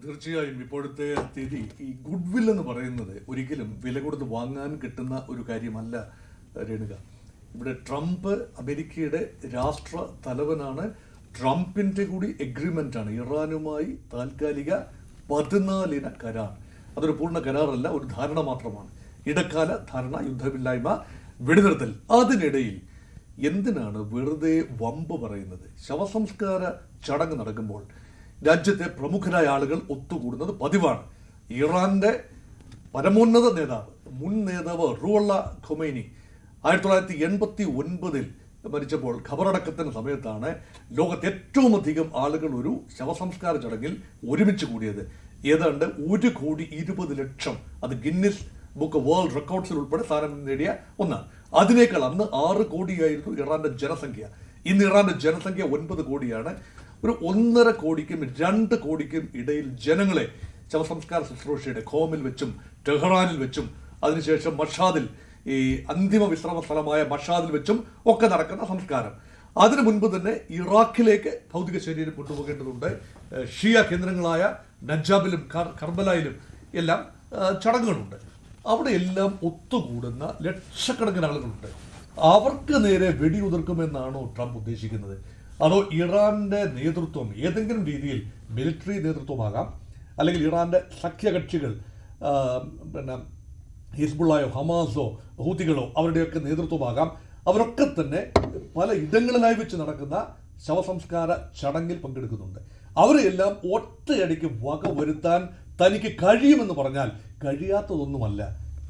തീർച്ചയായും ഇപ്പോഴത്തെ സ്ഥിതി ഈ ഗുഡ് വിൽ എന്ന് പറയുന്നത് ഒരിക്കലും വില കൊടുത്ത് വാങ്ങാൻ കിട്ടുന്ന ഒരു കാര്യമല്ല രേണുക. ഇവിടെ ട്രംപ് അമേരിക്കയുടെ രാഷ്ട്ര തലവനാണ്. ട്രംപിന്റെ കൂടി എഗ്രിമെന്റ് ആണ് ഇറാനുമായി താൽക്കാലിക 14 ഇന കരാർ. അതൊരു പൂർണ്ണ കരാറല്ല, ഒരു ധാരണ മാത്രമാണ്. ഇടക്കാല ധാരണ, യുദ്ധമില്ലായ്മ, വെടിനിർത്തൽ. അതിനിടയിൽ എന്തിനാണ് വെറുതെ വമ്പ് പറയുന്നത്? ശവസംസ്കാര ചടങ്ങ് നടക്കുമ്പോൾ രാജ്യത്തെ പ്രമുഖരായ ആളുകൾ ഒത്തുകൂടുന്നത് പതിവാണ്. ഇറാന്റെ പരമോന്നത നേതാവ്, മുൻ നേതാവ് റൂഹുള്ള ഖൊമൈനി 1989 മരിച്ചപ്പോൾ ഖബറടക്കത്തിന് സമയത്താണ് ലോകത്ത് ഏറ്റവും അധികം ആളുകൾ ഒരു ശവസംസ്കാര ചടങ്ങിൽ ഒരുമിച്ച് കൂടിയത്. ഏതാണ്ട് 1,20,00,000. അത് ഗിന്നസ് ബുക്ക് വേൾഡ് റെക്കോർഡ്സിൽ ഉൾപ്പെടെ സ്ഥാനം നേടിയ ഒന്നാണ്. അതിനേക്കാൾ അന്ന് 6 കോടിയായിരുന്നു ഇറാന്റെ ജനസംഖ്യ. ഇന്ന് ഇറാന്റെ ജനസംഖ്യ 9 കോടിയാണ്. ഒരു 1.5 കോടിക്കും 2 കോടിക്കും ഇടയിൽ ജനങ്ങളെ ശവസംസ്കാര ശുശ്രൂഷയുടെ ഖോമിൽ വെച്ചും ടെഹ്റാനിൽ വെച്ചും അതിനുശേഷം മഷാദിൽ, ഈ അന്തിമ വിശ്രമ സ്ഥലമായ മഷാദിൽ വെച്ചും ഒക്കെ നടക്കുന്ന സംസ്കാരം. അതിനു മുൻപ് തന്നെ ഇറാഖിലേക്ക് ഭൗതിക ശരീരം കൊണ്ടുപോകേണ്ടതുണ്ട്. ഷിയ കേന്ദ്രങ്ങളായ നജാബിലും കർബലായിലും എല്ലാം ചടങ്ങുകളുണ്ട്. അവിടെ എല്ലാം ഒത്തുകൂടുന്ന ലക്ഷക്കണക്കിന് ആളുകളുണ്ട്. അവർക്ക് നേരെ വെടിയുതിർക്കുമെന്നാണോ ട്രംപ് ഉദ്ദേശിക്കുന്നത്? അതോ ഇറാന്റെ നേതൃത്വം ഏതെങ്കിലും രീതിയിൽ മിലിറ്ററി നേതൃത്വമാകാം, അല്ലെങ്കിൽ ഇറാന്റെ സഖ്യകക്ഷികൾ, ഹിസ്ബുള്ളയോ ഹമാസോ ഹൂതികളോ അവരുടെയൊക്കെ നേതൃത്വമാകാം. അവരൊക്കെ തന്നെ പല ഇടങ്ങളിലായി വെച്ച് നടക്കുന്ന ശവസംസ്കാര ചടങ്ങിൽ പങ്കെടുക്കുന്നുണ്ട്. അവരെല്ലാം ഒറ്റയടിക്ക് വക വരുത്താൻ തനിക്ക് കഴിയുമെന്ന് പറഞ്ഞാൽ കഴിയാത്തതൊന്നുമല്ല.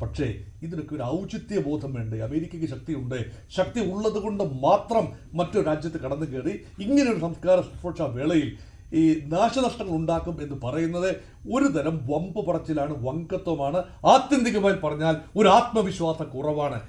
പക്ഷേ ഇതിനൊക്കെ ഒരു ഔചിത്യ ബോധം വേണ്ടേ? അമേരിക്കയ്ക്ക് ശക്തിയുണ്ട്. ശക്തി ഉള്ളത് കൊണ്ട് മാത്രം മറ്റൊരു രാജ്യത്ത് കടന്നു കയറി ഇങ്ങനെ ഒരു സംസ്കാര ശുശ്രൂഷ വേളയിൽ ഈ നാശനഷ്ടങ്ങൾ ഉണ്ടാക്കും എന്ന് പറയുന്നത് ഒരു തരം വമ്പ് പറച്ചിലാണ്, വങ്കത്വമാണ്. ആത്യന്തികമായി പറഞ്ഞാൽ ഒരു ആത്മവിശ്വാസ കുറവാണ്.